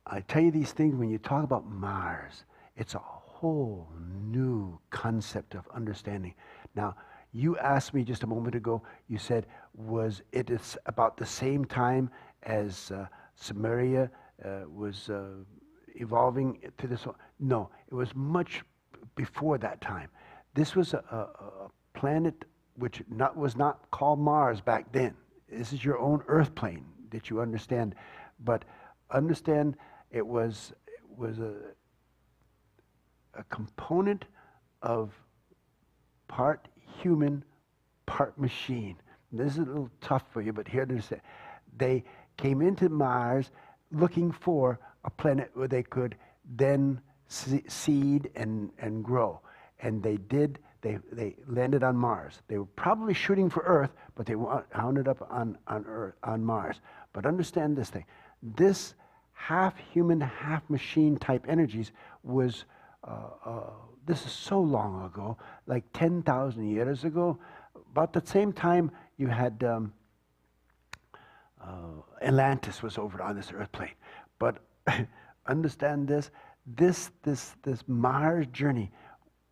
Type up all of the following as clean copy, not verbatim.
I tell you these things when you talk about Mars, it's a whole new concept of understanding. Now, you asked me just a moment ago, you said, was it is about the same time as Sumeria was evolving to this? No, it was much before that time. This was a planet which was not called Mars back then. This is your own Earth plane that you understand. But understand it was a component of part human, part machine. This is a little tough for you, but here it is. They came into Mars looking for a planet where they could then seed and grow. And they did. They landed on Mars. They were probably shooting for Earth, but they wound up on Mars. But understand this thing. This half human, half machine type energies was, this is so long ago, like 10,000 years ago. About the same time you had Atlantis was over on this Earth plane. But understand this Mars journey,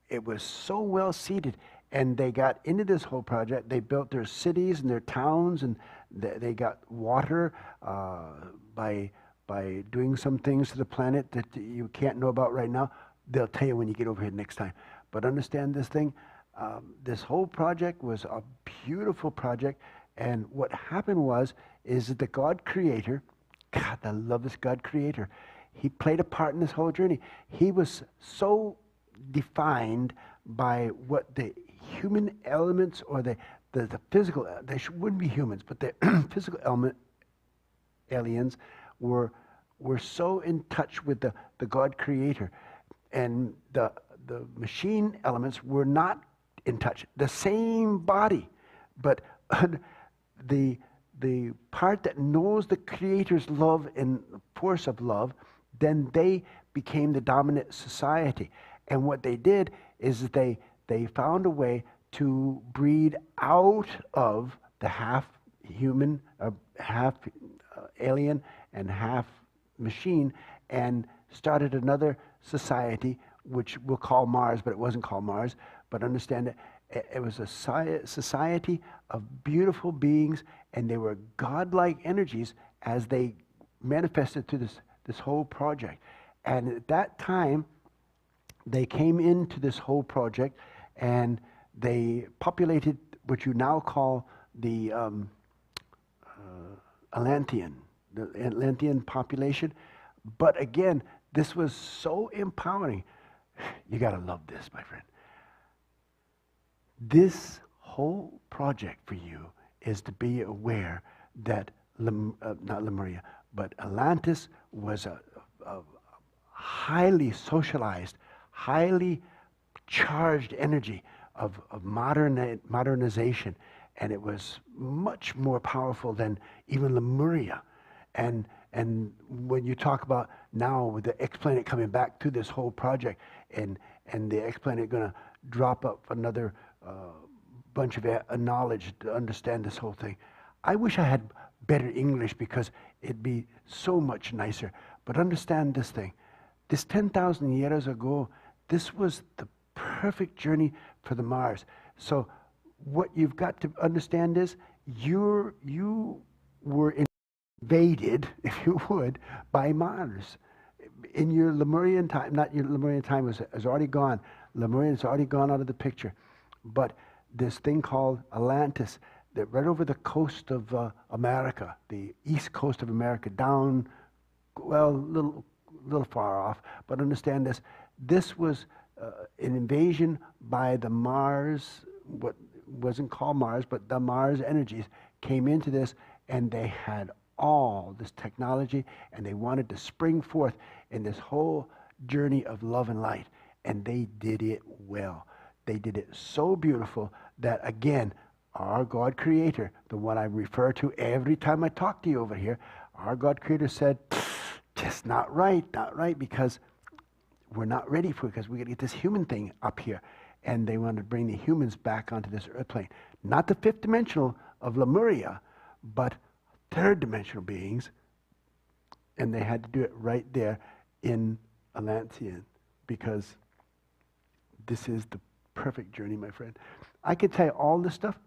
it was so well seated, and they got into this whole project. They built their cities and their towns, and they got water by doing some things to the planet that you can't know about right now. They'll tell you when you get over here next time. But understand this thing, this whole project was a beautiful project, and what happened is that the God Creator, God, I love this God Creator, He played a part in this whole journey. He was so defined by what the human elements or the physical, they wouldn't be humans, but the physical aliens were so in touch with the God Creator, and the machine elements were not in touch. The same body, but the part that knows the Creator's love and force of love, then they became the dominant society. And what they did is they found a way to breed out of the half human, half alien, and half machine, and started another society, which we'll call Mars, but it wasn't called Mars. But understand that it was a society of beautiful beings, and they were godlike energies as they manifested through this whole project. And at that time, they came into this whole project, and they populated what you now call the Atlantean population. But again, this was so empowering. You got to love this, my friend. This whole project for you is to be aware that, not Lemuria, but Atlantis was a highly socialized, highly charged energy of modernization, and it was much more powerful than even Lemuria. And when you talk about now with the exoplanet coming back to this whole project, and the exoplanet going to drop up another bunch of knowledge to understand this whole thing. I wish I had better English because it'd be so much nicer. But understand this thing. This 10,000 years ago, this was the perfect journey for the Mars. So what you've got to understand is you were invaded, if you would, by Mars. In your Lemurian time, not your Lemurian time is already gone. Lemurian has already gone out of the picture. But this thing called Atlantis, that right over the coast of America, the east coast of America, down, well, a little far off. But understand this. This was an invasion by the Mars, what wasn't called Mars, but the Mars energies came into this, and they had all this technology, and they wanted to spring forth in this whole journey of love and light. And they did it well. They did it so beautiful that, again, our God Creator, the one I refer to every time I talk to you over here, our God Creator said, just not right, because we're not ready for it, because we got to get this human thing up here. And they wanted to bring the humans back onto this earth plane. Not the fifth dimensional of Lemuria, but third dimensional beings And they had to do it right there in Atlantean, because this is the perfect journey, my friend. I could tell you all this stuff,